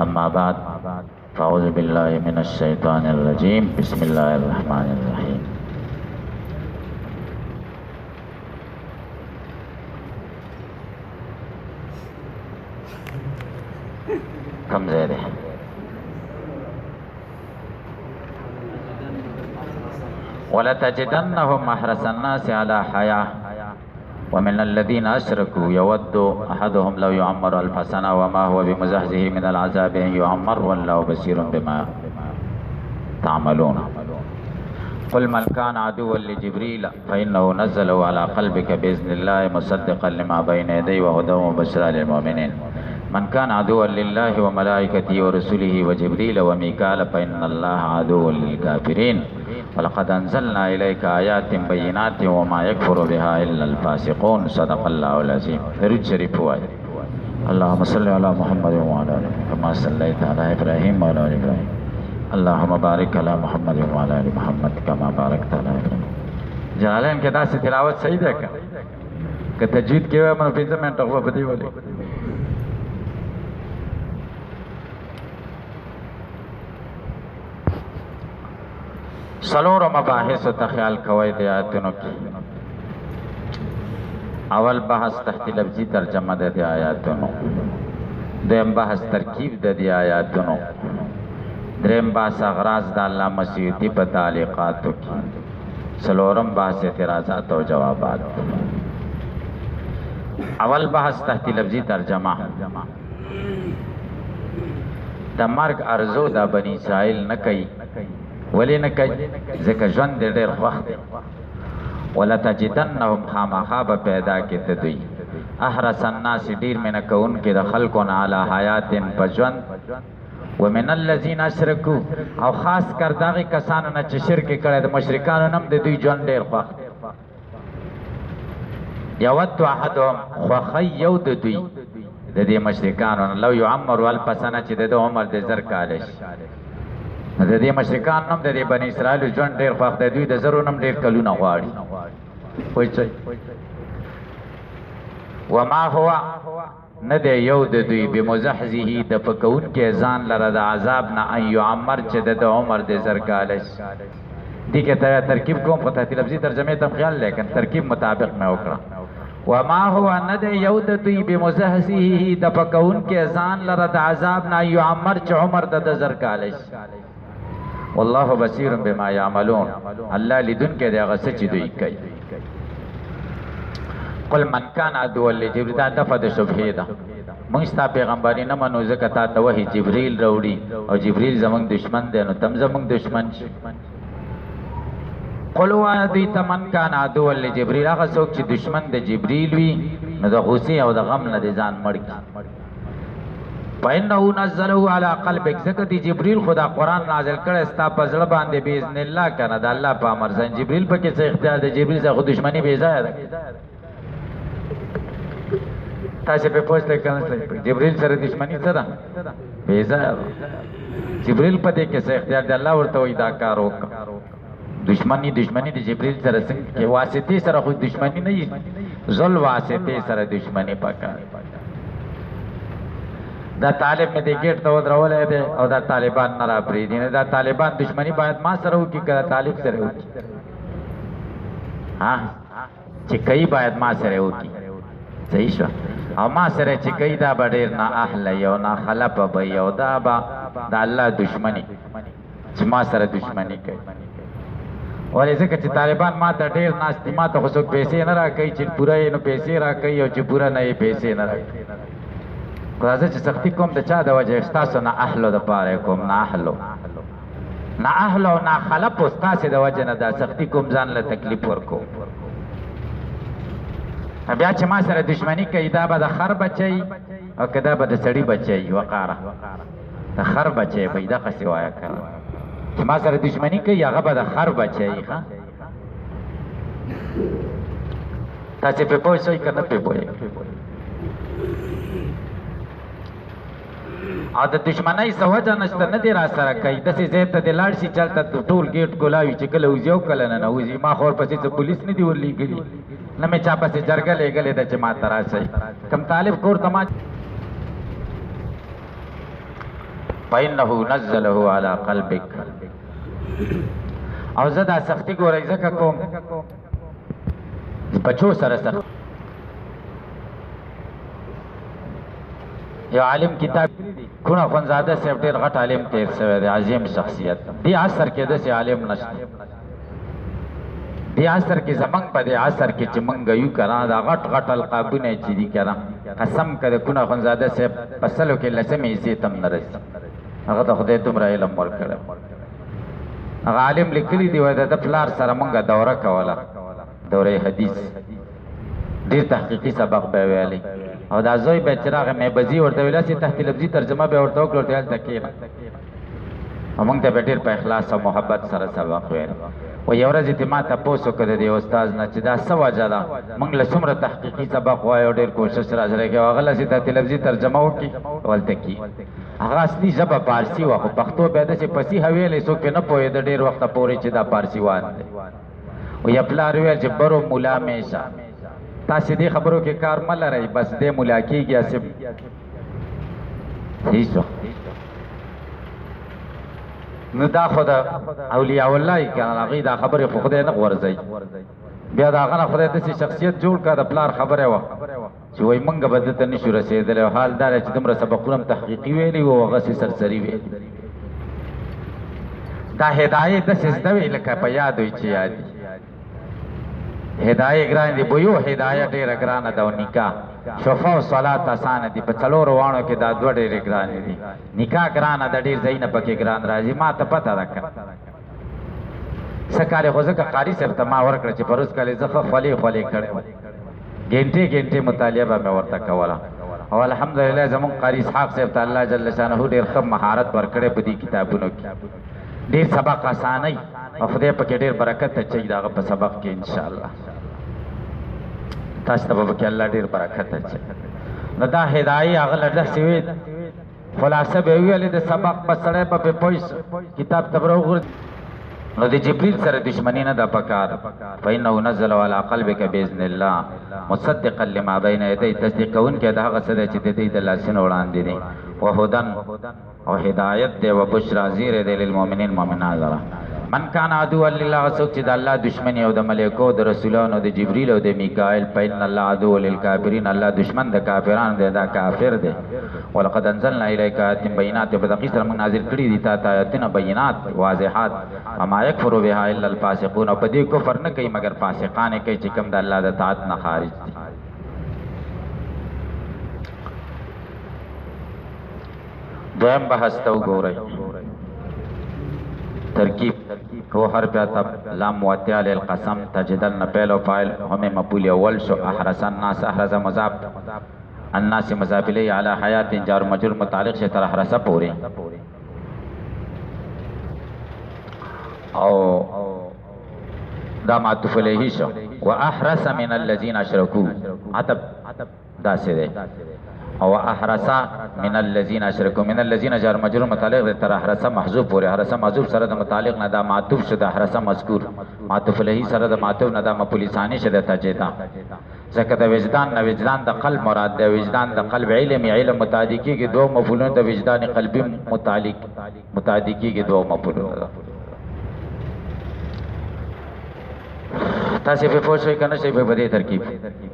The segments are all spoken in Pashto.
अम्मा बाद फ़अऊज़ु बिल्लाहि मिनश शैतानिर रजीम बिस्मिल्लाहिर रहमानिर रहीम। कम ज़ेर है। वलतजिदन्नहुम अहरसन्नासि अला हया वमिन अल्लज़ीना अशरकू यवद्दु अहदुहुम लौ युअम्मरु अल्फ़ सना वमा हुवा बिमुज़हज़िही मिनल अज़ाबि अन युअम्मर वल्लाहु बसीरुम बिमा तअमलून। क़ुल मन कान अदुव्वन लिजिब्रील फ़इन्नहु नज़्ज़लहु अला क़ल्बिका बिइज़्निल्लाहि मुसद्दिक़न लिमा बैन यदैहि व हुदन व बुश्रा लिलमुमिनीन। मन कान अदुव्वन लिल्लाहि व मलाइकतिही व रुसुलिही व जिब्रील व मीकाल फ़इन्नल्लाह अदुव्वुन लिलकाफ़िरीन। वलक़द अंज़लना इलैका आयातिन बय्यिनातिन वमा यकफ़ुरु बिहा इल्लल फ़ासिक़ून। सदक़ल्लाहुल अज़ीम। दरूद शरीफ हुआ है। अल्लाहुम्मा सल्लि अला मुहम्मद व अला आलि कमा सल्लैता अला इब्राहीम व अला आलि इब्राहीम। अल्लाहुम्मा बारिक अला मुहम्मद व अला आलि मुहम्मद कमा बारकता अला इब्राहीम। जलालैन के दास तिलावत सही देखा कि तजवीद के हुए मन फिर में टकवा बदी वाली सलोर मबाहिस तख्याल कवायद आयतनों की। अवल बहस तहती लफ्जी तर्जमा दे दिया आयतनों, देम बहस तरकीब दे दिया आयतनों, द्रेम बहस अगराज दाल्ला मसीदी बतालिकातों की, सलोरम बहस एतराज़ात और जवाबात। अवल बहस तहती लफ्जी तर्जमा द मर्ग अर्जो दा बनी इसराइल न कई वली न कई ज़िक्र ज़न दे देर वक्त। वलतजिदन्नहुम खामखाब पैदा के तदुई अहरसन्नासि डीर में न कउन के दखल को न आला हयातिन पजवन व मिनल्लज़ीना अशरकू और खास कर दागी कसान न चिशिर के करे द मुशरिकान नम दे दुई जन देर वक्त। यवद्दु अहदुहुम ख्वाखई यौ दे दुई दे दे मुशरिकान लौ युअम्मरु अल्फ़ सना ची दे दो उमर दे ज़र कालिश د دې مشرکان نم د دې بنی اسرائیل ژوند ډېر خوښ دی، دوی د زرو نم ډېر کلونه غواړي. پوه شئ وما هو نه دی یو د دوی بمزحزحه د پکونکي ځان لره د عذاب نه ان یعمر چې د عمر د زر کاله شي. دې کې ترکیب کوم په تحت لفظي ترجمه ته خیال لیکن ترکیب مطابق مې وکړه. وما هو نه دی یو د دوی بمزحزحه د پکونکي ځان لره د عذاب نه یعمر چې عمر د زر کاله شي. والله بصیر بما یعملون. الله لیدون کې دی هغه څه چې دوی کوي. قل من کان عدوا لجبریل دا دفع د شبهې ده. موږ ستا پیغمبري نه منو ځکه تا ته وحي جبریل راوړي او جبریل زموږ دشمن دی نو تم زموږ دشمن شي. قل وایه دوی ته من کان عدوا لجبریل هغه څوک چې دشمن د جبریل وي نو د غصې او د غم نه د ځان مړ کړي. فإنه نزله على قلبك ذکر دی جبریل خدا قرآن نازل کرے استا پزړه باندې باذن الله کنه د الله په امر سره. جبریل په کې څه اختیار دی؟ جبریل سره خو دشمنی بے ځای ده. تاسو په پوښتنه کوي جبریل سره دشمنی څه ده؟ بے ځای ده. جبریل په دې کې څه اختیار دی؟ الله ورته وې دا کار وکړه. دشمنی د جبریل سره څنګه کې واسطه سره خو دشمنی نه وي، ذل واسطه سره دشمنی پکاره. دا طالب میں دے گیٹ تو درولے دے او دا طالبان نرا پریدی نے دا طالبان دشمنی باید ما سره کی کړه طالب سره وکی. ها چې کای باید ما سره وکی صحیح شو او ما سره چې کای دا ډیر نه اهل یو نه خلف به یو دا با دا الله دشمنی چې ما سره دشمنی کوي. ولې ځکه چې طالبان ما ته ډیر ناستي، ما ته خو څوک پیسې نه راکوي چې پوره یې نو پیسې راکوي او چې پوره نه یې پیسې نه راکوي. راځه چې سختی کوم د چا د وجه ستاسو نه اهلو د پاره کوم نه اهلو نه خلف ستاسو د وجه نه دا سختی کوم ځان له تکلیف ورکو. بیا چې ما سره دشمنی کوي دا به د خر بچي او که دا به د سړي بچي وقاره د خر بچي به دا قصې وایه کړه چې ما سره دشمنی کوي هغه به د خر بچي. ښه تاسو په پوه شئ که نه په پوهېږئ؟ او د دشمنی څه وجه نشته نه دی را سره کوي. داسې ځای ته دې لاړ شي چلته ټول ګیټ کولاوي چې کله وځي او کله نه وځي. ما خو ورپسې څه پولیس نه دي ورلېږلي نه مې چا پسې جرګه لېږلې ده چې ما ته راشئ. کوم طالب کور ته ما فإنه نزله على قلبك. او زه دا سختی ګورئ ځکه کوم بچو سره سخت. یو عالم کتاب کونه خونزاده صاحب ډېر غټ عالم تیر شوی دی، عظیم شخصیت. دې عصر کې داسې عالم نشته. دې عصر کې زمونږ په دې عصر کې چې مونږ یو کنه دا غټ غټ القابونه چې دي کنه، قسم که د کونه خونزاده صاحب په سلو کې لسمې حصې ته هم نه رسي. هغه ته خدای دومره علم ورکړی. هغه عالم لیکلي دي وایي د ده پلار سره مونږ دوره کوله، دوره حدیث، ډېر تحقیقي سبق به یې ویلی. او دا زوی به چې راغی میبزي ورته ویل هسې تحت لفظي ترجمه به یې ورته وکړه، ورته هلته کښېنه. او مونږ ته به ډېر په اخلاص او محبت سره سبق ویل. و یو ورځ یې ما تپوس وکړ د دې استاذ نه چې دا څه وجه ده، مونږ له څومره تحقیقي سبق وایو، ډېر کوشش راسره کوي، هغه لاسې تحت لفظي ترجمه وکړي هلته کښي. هغه اصلي ژبه پارسي وه، خو پښتو بیا داسې فصیحه ویلی، څوک پرې نه پوهېده ډېر وخته پورې چې دا پارسي وان دی. و یا پلار ویل چې برو ملا میشه، تاسې دې خبرو کې کار مه لرئ، بس دې ملا کېږي اسې صحیح شو. نو دا خو د اولیاء الله یې که نه، هغوی دا خبرې خو خدای نه غورځوي. بیا د هغه نه خدای داسې شخصیت جوړ کړه، د پلار خبره وه چې وایي مونږ به ده ته نه شو رسېدلی. او حال دا دی چې دومره سبقونه هم تحقیقي ویلي وو، هغسې سرسري ویلي. دا هدایې داسې زده وي لکه په یاد وي چې یاد دي. هدایه ګران دي، بو یو هدایه ډېره ګرانه ده، او نکاح شفا او صلات اسانه دي. په څلورو واڼو کې دا دوه ډېرې ګرانې دي. نکاح ګرانه ده، ډېر ځایونه پکې ګران راځي. ما ته پته ده که څه کال یې خو ځکه قاري صاحب ته ما ورکړه چې پروس کال یې زه ښه خولې خولې کړی وم، ګنټې ګنټې مطالعه به مې ورته کوله. او الحمدلله زمونږ قاري اسحاق صاحب ته الله جل شانه ډېر ښه مهارت ورکړی په دې کتابونو کې، ډېر سبق اسانۍ، او خدای پکې ډېر برکت اچوي د هغه په سبق کې انشاءالله. تاسو ته به پکې الله ډېر برکت اچوي. نو دا هدایي هغه له داسې وي خلاصه به یې ویلې د سبق به سړی به پرې پوه شي، کتاب ته به راوغورځي. نو د جبریل سره دشمنی نه ده پکار. فإنه نزل على قلبك بإذن الله مصدقا لما بين يديه، تصدیق کوونکی د هغه څه دی چې د دې د لاسونو وړاندې دی. وهدن او هدایت دی، وبشرا زیر دی للمؤمنین مؤمنان لره. من کان عدوا لله، څوک چې د الله دشمن او د ملائکو د رسولانو د جبرئیل او د میکائیل، فإن الله عدو للکافرین، الله دشمن د کافرانو دی، دا کافر دی. ولقد انزلنا الیک آیات بینات، په دقیق سره موږ نازل کړي دي تا ته آیاتونه بینات واضحات. وما یکفر بها الا الفاسقون، او په دې کفر نه کوي مگر فاسقان کوي چې کوم د الله د طاعت نه خارج دي. دویم بحث ته وګورئ. ترکیب هو حرف عطف لام موطئه للقسم، تجدن فعل و فاعل هم مفعول اول شو. احرس الناس، احرس مضاف، الناس مضاف الیه، علی حیات جار مجرور متعلق شه تر احرس پورې. او دا معطوف الیه شو. واحرس من الذين اشركوا، عطف داسې دی. او احرسا من الذين اشركوا، من الذين جار مجرور متعلق تر احرسا محذوف پورې. احرسا محذوف سره د متعلق نه دا معطوف شو، د احرسا مذکور معطوف الیه سره د معطوف نه دا مفعول ثانی شه د تجدا. ځکه د وجدان نه وجدان د قلب مراد دی، وجدان د قلب علم، علم متعدی کېږي دوه مفعولون، د وجدان قلبي متعلق متعدی کېږي دوه مفعولون. تاسې په پوه شئ که نه شئ په دې ترکیب.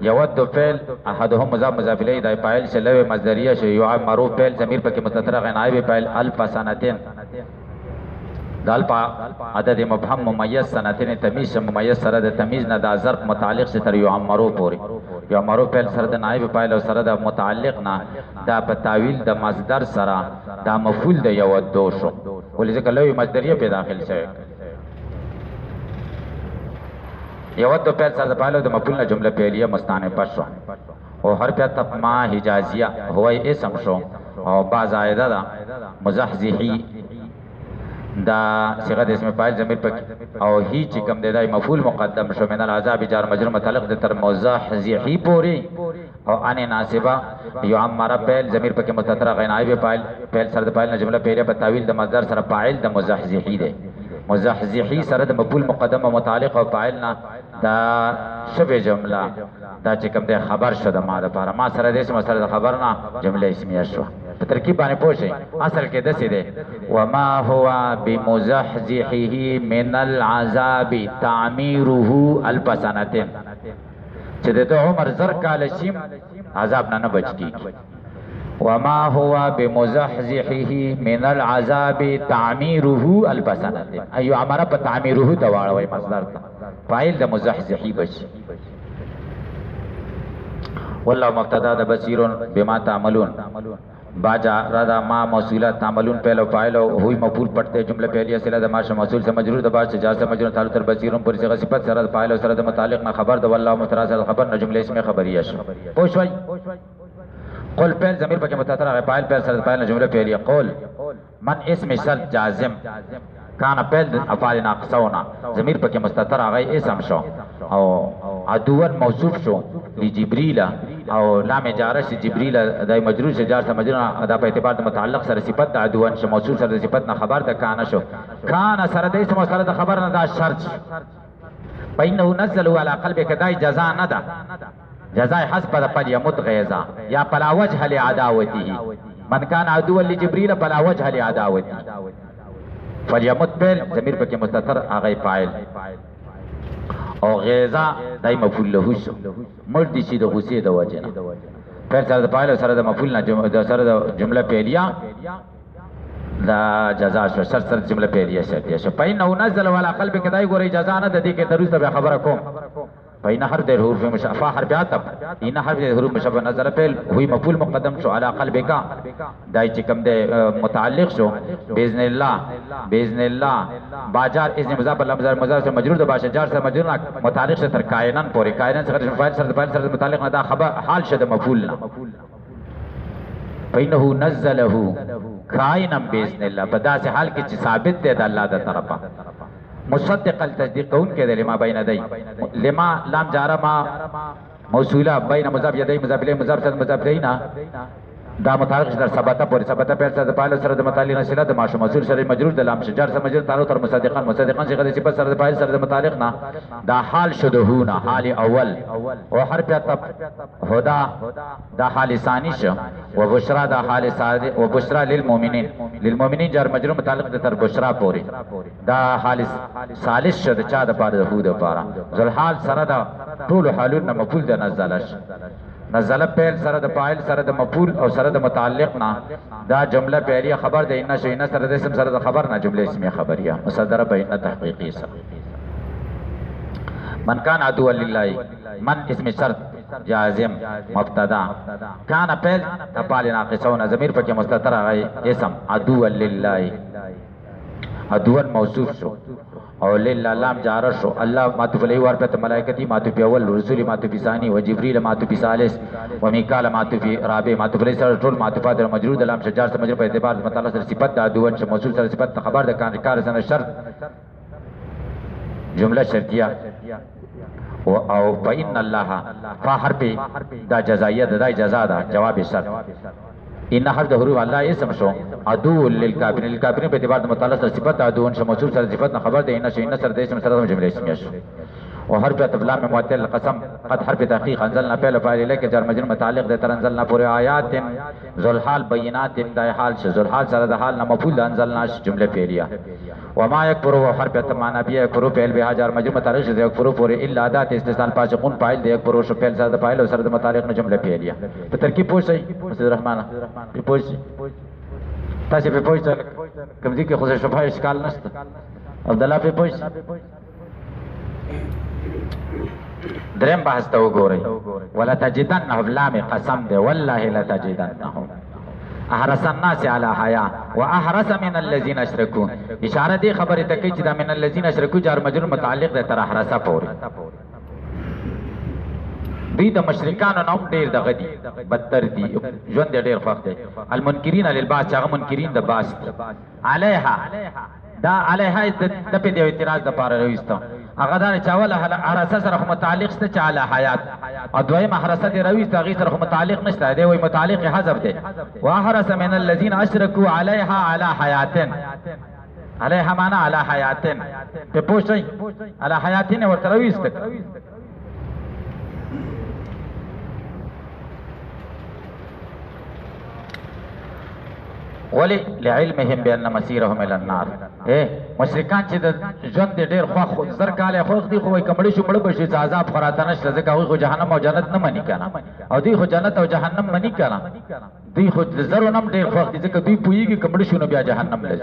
یود فعل احدهم مضاف مضاف الیه، دا فاعل شه، لو مصدریه شه، یعمرو فعل ضمیر پکې مستتر غنایب فاعل الف سنتين، د الف عدد مبهم ممیز سنتين تمیز ممیز سره د تمیز نه دا ظرف متعلق شه تر یعمرو پورې. یعمرو فعل سره د نائب فاعل او سره د متعلق نه دا په تعویل د مصدر سره دا مفعول د یود شو، ولې ځکه لو مصدریه په داخل شوی. یود فعل سره د فاعل او د مفعول نه جمله فعلیه مستانفه شو. او حرف عطف ما حجازیه هو اسم شو، او با زائده ده مزحزحی دا صيغه اسم فاعل ضمیر پک، او هی چې کوم دی دا مفعول مقدم شو. من العذاب جار مجرور متعلق د تر مزحزحی پوری. او ان ناسبه یعمر فعل ضمیر پک مستتر غنائب فاعل، فعل سره د فاعل نه جمله فعلیه په تعویل د مصدر سره فاعل د مزحزحی دی. مزحزحی سره د مفعول مقدم او متعلق او فاعل نه دا شبه جمله دا چې کوم دی خبر شو د ما لپاره ما سره د اسم سره د خبر نه جمله اسمیه شو په ترکیب باندې پوه شئ اصل کې داسې دی وما هو بمزحزحه من العذاب تعمیره الف سنه چې د عمر زر کال شیم عذاب نه بچ کیږي وما هو بمزحزحه من العذاب تعمیره الف سنه ایو امر په تعمیره ته واړوي مصدر ته فاعل د مزحزحی بشي والله مبتدا د بصیر بما تعملون باجا رادا ما موصولات تعملون پہلو فاعل ہوئی مفعول پڑھتے جملہ پہلی اصلہ د ماش موصول سے مجرور د بعد سے جا سے مجرور تعلق تر بصیر پر صيغه صفت سره فاعل سره د متعلق نہ خبر د والله متراز خبر نہ جملہ اسم خبریہ پوښوي قول پہل ضمیر پکې مستتر ہے فاعل پہل سره فاعل جملہ پہلی قول من اسم شرط جازم کان پہل افعال ناقصونا ضمیر پکې مستتر ہے اسم شو او عدوان موصوف شو لجبريل او لام جاره شي جبريل دای مجرور سے جار سے مجرور ادا په اعتبار د متعلق سره صفت د عدوان شو موصول سره صفت نه خبر د کان شو کان سره د اسم سره د خبر نه دا شرط بینه نزل على قلبك دای جزاء نه ده جزاء حسب د پد یمت غیظا یا پلا وجه لعداوته من کان عدو لجبريل پلا وجه لعداوته فلیمت بل ضمیر پکې مستتر هغه فاعل او غیظا دای مفعول له شو مړ دي چې د غصې د وجه نه پر سره د فاعل سره د مفعول نه سره د جمله پهلیه دا جزاء شو شرط سره جمله پهلیه شرط شو پاینه نزل ولا قلبك دای ګورې جزاء نه د دې کې دروسته به خبره کوم فإن حرف حروف مشابه حرف عطف إن حرف حروف مشابه نزل فعل هو مفعول مقدم شو على قلبك دای چې کوم ده متعلق شو باذن الله باجار اذن مضاف الله مضاف سے مجرور ده باشه جار سے مجرور متعلق سے تر کائنان پورې کائنان څخه فاعل سره متعلق نه دا خبر حال شد مفعول نه فإنه نزله کائنا باذن الله بدا سے حال کې چې ثابت ده د الله د طرفه مصدق التصدیق کون کے دے لما بین دئی لما لام جارا ما موصولہ بین مضاف یدئی مضاف الیہ مضاف صد مضاف الیہ دا متعلق در ثبتا پوری ثبتا پہل سره پایل سره د متعلق نشله د ماشو موصول سره مجرور د لام شجر سره مجرور تعلق تر مصدقان څخه د صفت سره د پایل سره د متعلق نه دا حال شدهونه حال اول او حرف عطف هدا دا حال ثانی شو و بشرا دا حال ثالث و بشرا للمؤمنین جار مجرور متعلق تر بشرا پوری دا حال ثالث شو د چا د پاره د هود لپاره ذل حال سره د ټول حالون مفعول د نزلش نزل پہل سره د فاعل سره د مفعول او سره د متعلق نه دا جمله پہلی خبر ده ان شئنا سره د اسم سره د خبر نه جمله اسمیه خبریه مصدره بین تحقیقی سره من کان عدو لله من اسم شرط جازم مبتدا کان پہل افعال ناقصون ضمیر پکې مستتر غي اسم عدو لله عدوان موصوف شو او لله لام جار شو الله معطوف علیہ ورپت ملائکتی معطوف اول رسول معطوف ثانی و جبريل معطوف ثالث و میکال معطوف رابع معطوف علیہ سره ټول معطوفات مجرور د لام شجار سره مجرور په اعتبار متعلق سره صفت د عدوان شو موصول سره صفت خبر د کار سره شرط جمله شرطیه او فإن الله فحرف دا جزائیه دا جزاء دا جواب شرط ان حرف د حروف الله اسم شو عدو للکافرین په اعتبار د متعلق سره صفت عدو شو موصول سره صفت خبر ده ان شئنا سره د اسم سره جمله اسمیه شو وحرف تبلام معتل القسم قد حرف تحقیق انزلنا پہلے فاعل الیک جار مجرور متعلق ده تر انزلنا پورے آیات ذل حال بینات د حال شو ذل حال سره د حال نه مفعول انزلنا جمله فعلیه وما يكفر وحرف تمانا بیا يكفر فعل به جار مجرور متعلق ده يكفر پورے الا ادات استثناء فاسقون فاعل ده يكفر شو فعل سره د فاعل او سره د متعلق نه جمله فعلیه په ترکیب پوښتنه مسعود الرحمن پوښتنه تاسو په پوښتنه کوم ځکه خو شفاء اشکال نشته عبد الله په پوښتنه درم بحث ته وګورئ ولا تجدنهم لام قسم ده والله لا تجدنهم احرس الناس على حیا واحرس من الذين اشركوا اشاره دی خبره ته کوي چې دا من الذين اشركوا جار مجرور متعلق ده تر احرسه پورې دی د مشرکانو نوم ډیر دغه دي بدتر دي ژوند ډیر خوښ دي المنکرین للباس هغه منکرین د باس علیها دا علیها د په دی اعتراض د پاره رويسته هغه دا چاوله حراسه سره متعلق ست چاله حیات او دویم حراسه دی رويسته هغه سره متعلق نشته دی وای متعلق حذف دی واحرس من الذين اشركوا عليها على حیات علیها معنا علی حیاتن په پوښتنه علی حیاتن ورته راويست ولی لعلمهم بان مسيرهم الى النار مشرکان چې د ژوند ډېر خو زر کاله خو دي خو کمړې شو مړ بشي عذاب خراتنه شته ځکه خو جهنم او جنت نه مني کنه او دوی خو جنت او جهنم مني کنه دوی خو زرو نم ډېر خو دي ځکه دوی پويږي کمړې شو نو بیا جهنم لږ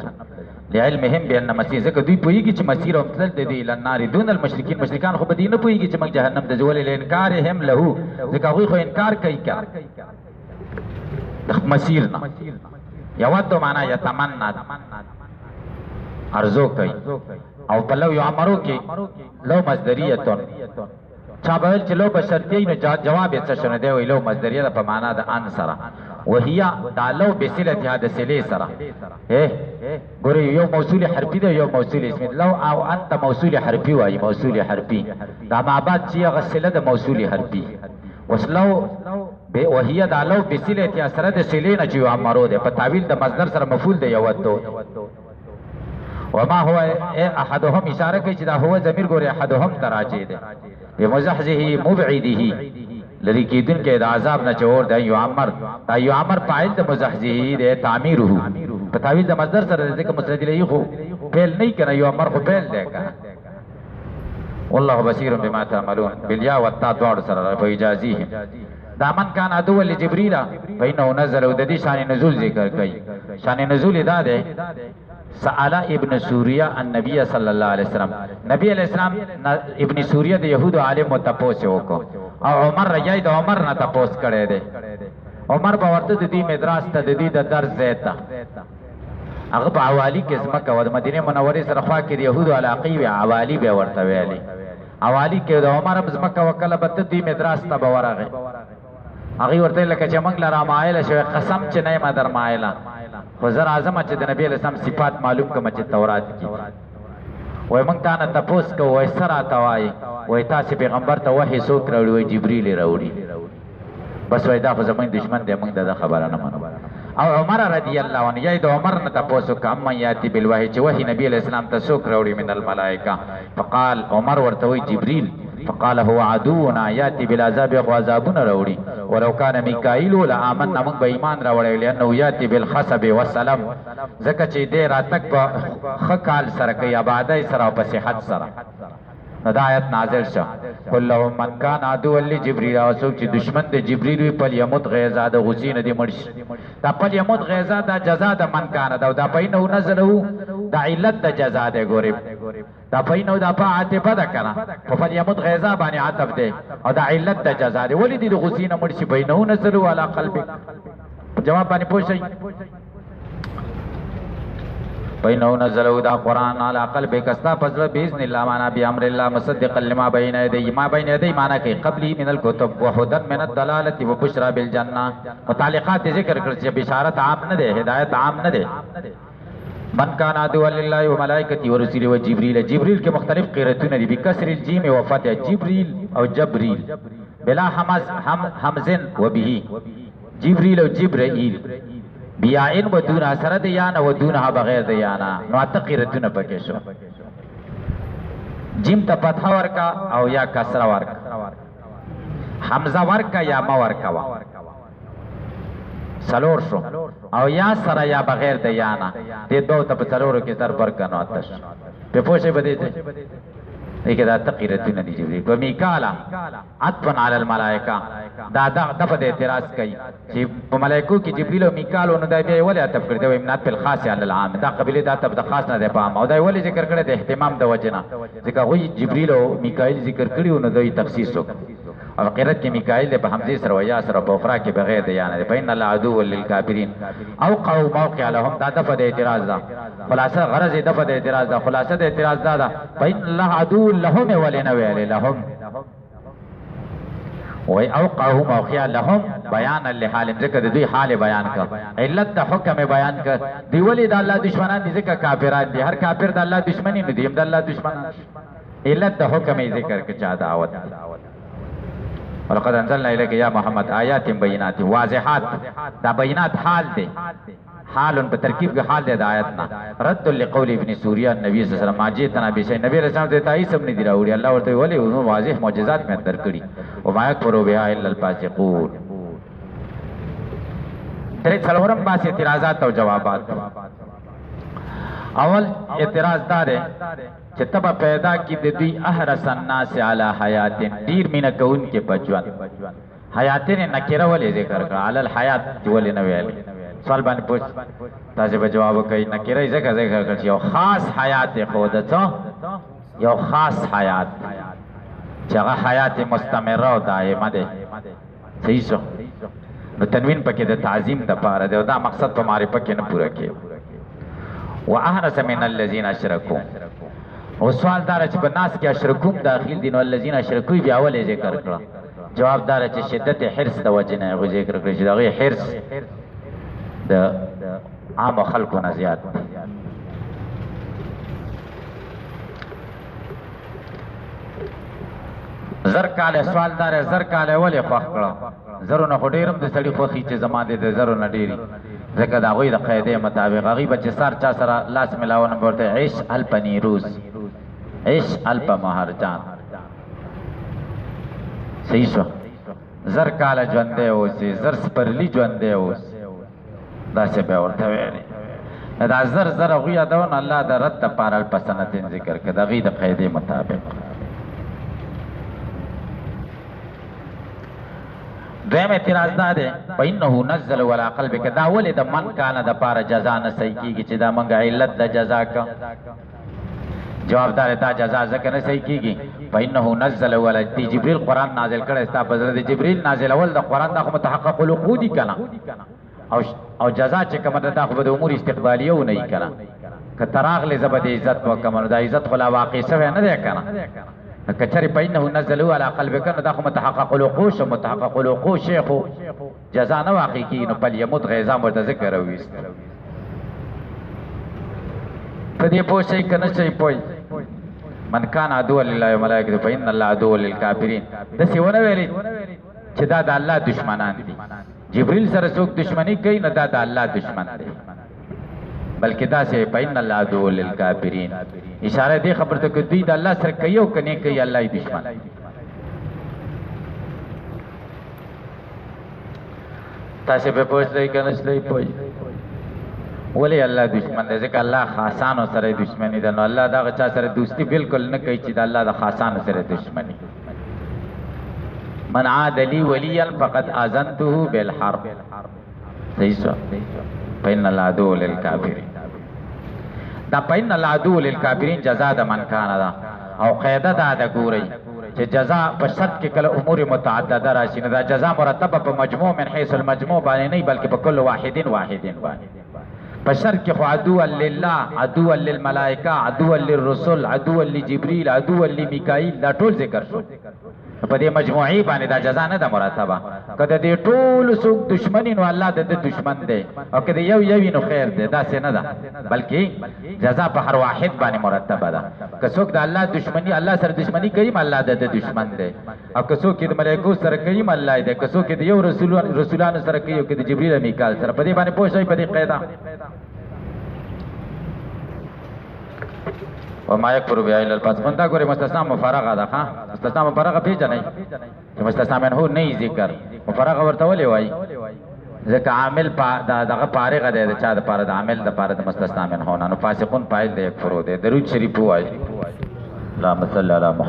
لعلمهم بان مسير ځکه دوی پويږي چې مسيرهم تل دي الى النار دون المشرکین مشرکان خو بدی نه پويږي چې موږ جهنم ته ځولې لانکارهم له ځکه خو انکار کوي کنه د مسیر نه یود معنا یتمنا ارزو کوي او په لو یعمرو کې لو مصدریه چا به چې لو بشرطی نو جواب یې څه شنه دی وی لو مصدریه په معنا د ان سره وهي تعالو بصله هذا سلی سره ګوري یو موصول حرفي دی یو موصول اسم لو او انت موصول حرفي وای موصول حرفي دا معبد چې غسله د موصول حرفي وسلو وهي دالو بسله اثر د سلینه چې امرو ده په تعویل د مصدر سره مفعول دی یودو وما هو احدهم اشاره کوي چې دا هو ضمیر ګوري احدهم تراجه ده بمزحزه مبعده لری کیدن کې د عذاب نه چور دی یو امر دا یو امر فاعل د مزحزه ده تعمیره په تعویل د مصدر سره ځکه مسند له خو فعل نه کنه یو امر خو فعل ده کنه والله بصیر بما تعملون بالیا والتا دوړ سره په اجازه دا من کان عدو لجبريل فإنه نزل د دې شان نزول ذکر کوي شان نزول دا ده سأل ابن سوریا النبي صلی الله علیه وسلم نبی علیہ السلام ابن سوریا د يهود عالم متپوس وکړو او عمر رجای د عمر نه تپوس کړي دي عمر په ورته د دې مدراس ته د دې د درس زیته هغه په حوالی کې زمکه ود مدینه منوره سره خوا کې يهود علاقی و حوالی به ورته ویلي حوالی کې د عمر زمکه وکړه به د دې مدراس ته بورغه هغه ورته لکه چې موږ لاره مایله شو قسم چې نه ما در مایله حضور اعظم چې د نبی اسلام صفات معلوم کوم چې تورات کې وای موږ ته نه تاسو کو وای سره تا وای تاسو پیغمبر ته وحی څوک راوړي وای جبرئیل راوړي بس وای دا خو زموږ دشمن دی موږ دا خبره نه منو او عمر رضی الله عنه یای د عمر نه تاسو کوم یاتی بالوحی چې وحی نبی اسلام ته څوک راوړي من الملائکه فقال عمر ورته وای جبرئیل فقال هو عدونا ياتي بالعذاب وعذابنا راوړي ولو كان ميكائيل لآمنا من بإيمان راوړي لأنه ياتي بالخصب والسلام زکه چې دې راتک په خکال سره کوي آبادای سره او په صحت سره هدایت نازل شو كلهم من كان عدو لجبريل او څوک چې دشمن د جبريل وي په یموت غیظا د غسین دي مرشد دا په یموت غیظا د جزاء د من کان دا پاینو نزلو د علت د جزاء د ګوري دا پاینو دا په عاطفه ده کنه په یموت غیظا باندې عاطف ده او د علت د جزاء د ولید د غسین مرشد پاینو نزلو علی قلبک جواب باندې پوښتنه بینه نزلوا دا قرآن على قلبك استا فضل باذن الله معنا بامر الله مصدقا لما بين يديه ما بين يديه معنا کې قبلي من الكتب وهدى من الضلاله وبشرى بالجنه متعلقات ذکر کړ چې بشارت عام نه ده هدایت عام نه ده من كان عدو لله وملائكته ورسله وجبريل جبريل کې مختلف قراتونه دي بکسر الجيم وفتح جبريل او جبريل بلا همزن وبه جبريل او جبرائيل بیا ان بدون اثر د یانا ودونها بغیر د یانا نو تقیرتونه پکې شو جیم ته فتح ورکا او یا کسره ورکا حمزه ورکا یا ما ورکا سلور شو او یا سره یا بغیر د یانا دې دوه ته په سلورو کې تر ورکا نو اتش په پوښې بده دې دا تقیرتونه دي جبريل و میکالا عطفا علی الملائکه دا دغه د اعتراض کوي چې په ملائکو کې جبريل او میکال نو دا به ولې عطف کړی دی امنات بالخاص علی العام دا قبيله دا تب د خاص نه دی پام او دا ولې ذکر کړی د اهتمام د وجنه ځکه وایي جبريل او میکائیل ذکر کړی نو دوی تخصیص وکړ او قرات کې میکائیل په حمزه سره و یا سره په اخرى کې بغیر د یانه بین العدو للکافرین او قو موقع لهم دا دفه د اعتراض دا خلاصه غرض دفه د اعتراض دا خلاصه د اعتراض دا بین الله عدو لهم ولنا ویل لهم وی اوقعهم موقع لهم بیان لحال ذکر دوی حال بیان کړ علت د حکم بیان کړ دی ولی د الله دشمنان دي ذکر کافران دي هر کافر د الله دشمنی نه دي د الله دشمنان علت د حکم ذکر کې چا دعوت ولقد انزلنا اليك يا محمد آيات بينات واضحات دا بينات حال دي حال په ترکیب کې حال د آیت نه رد لقول ابن سوریا نبی صلی الله علیه وسلم ماجیتنا بشی نبی رسول الله ته ایسم نه دی راوړي الله ورته ولی او واضح معجزات مې درکړي او ما یکفروا بها الا الفاسقون. درې څلورم باس اعتراضات او جوابات. اول اعتراض دار چې تبا پیدا کی د دوی احرس الناس علی حیات ډیر مینه کون کې بچوان حیات نه نکره ولې ذکر کړه علی الحیات ولې نه ویل سوال باندې پوښ تاسو به جواب کوي نکره ذکر کړي یو خاص حیات خود ته یو خاص حیات چې هغه حیات مستمره او دائمه ده صحیح شو نو تنوین پکې د تعظیم د پاره ده دا مقصد په معرفت کې نه پوره کیږي. واحرس من الذين اشركوا او سوال دار چې بناس کې اشرکوم داخل دي نو الذين اشركوا بیا ولې ذکر کړه جواب دار چې شدت حرص د وجه نه غو ذکر کړی چې دغه حرص د عام خلکو نه زیات. زر کاله سوال دار زر کاله ولې خوښ کړه زرو نه هډیرم د سړي خوخي چې زماده د زرو نه ډیری ځکه دا غوی د قاعده مطابق هغه بچ سار چا سره لاس ملاونه ورته عيش الپنیروز عيش الپ مہرجان صحیح شو زر کاله ژوندې اوسې زر سپرلی ژوندې اوس دا څه به ورته ویلي دا زر زر غوی دون الله د رد لپاره الپسنتین ذکر کړه د غي د قاعده مطابق. دویم اعتراض دا ده فإنه نزل ولا قلبك دا ولې د من کان د پاره جزا نه صحیح کیږي چې دا منګه علت د جزا کا جواب دار دا جزا ځکه نه صحیح کیږي فإنه نزل ولا جبريل قرآن نازل کړي استا په ضرورت جبريل نازل اول د قرآن دا متحقق الوقود کنا او جزا چې کوم د خو د امور استقبالیه و نه کنا ک تراغ له زبد عزت وکمن د عزت خلا واقع شوه نه ده کنا کچری پینه نزلوا علی قلبک نو دا خو متحقق الوقوع شو متحقق الوقوع شیخ جزا نه واقع کی نو بل یموت غیظا متذکر ویست پدې پوښی کنه شي پوي من کان عدو لله و ملائکته فإن الله عدو للکافرین د سیونه ویلي چې دا د الله دشمنان دي جبريل سره څوک دشمنی کوي نه دا د الله دشمن دی بلکې دا سه فإن الله عدو للکافرین اشاره دې خبر ته کوي د الله سره کوي او کني کوي الله یې دشمن. تاسو په پوښتنه کې نشئ پوي ولی الله دشمن دی ځکه الله خاصانو سره دشمنی ده نو الله دا چا سره دوستی بالکل نه کوي چې د الله د خاصانو سره دشمنی. من عاد لي وليا فقد اذنته بالحرب صحیح شو فإن الله عدو للکافرین دا پاین الله عدو للکافرین جزاء د من کان دا او قاعده دا د ګوري چې جزاء په شرط کې کله امور متعدده راشي نه دا جزاء مرتبه په مجموع من حيث المجموع باندې نه بلکې په کل واحدین باندې په شرط کې خو عدو لله عدو للملائکه عدو للرسل عدو لجبريل عدو لمیکائیل دا ټول ذکر شو په دې مجموعي باندې دا جزاء نه ده مرتبه کله دې ټول څوک دشمنی نو الله د دشمن دی او کله یو نو خیر دی دا څه نه ده بلکې جزاء په هر واحد باندې مرتبه ده که څوک د الله دشمنی الله سره دشمنی کوي الله د دشمن دی او که څوک د ملائکو سره کوي الله دی که څوک د یو رسولانو سره کوي او د جبرئیل او میکائیل سره په دې باندې پوښتنه په دې قاعده وما يكفر بها الا الفاسقون دا ګوره مستثنا مفرغه ده ها مستثنا مفرغه پیژنئ چې مستثنا منه نه ذکر مفرغه ورته ولې وای ځکه عامل دغه فارغه ده د چا د پاره د عامل د پاره د مستثنا منه نه نو فاسقون فاعل ده یکفرو ده درود شریف وای اللهم صل علی محمد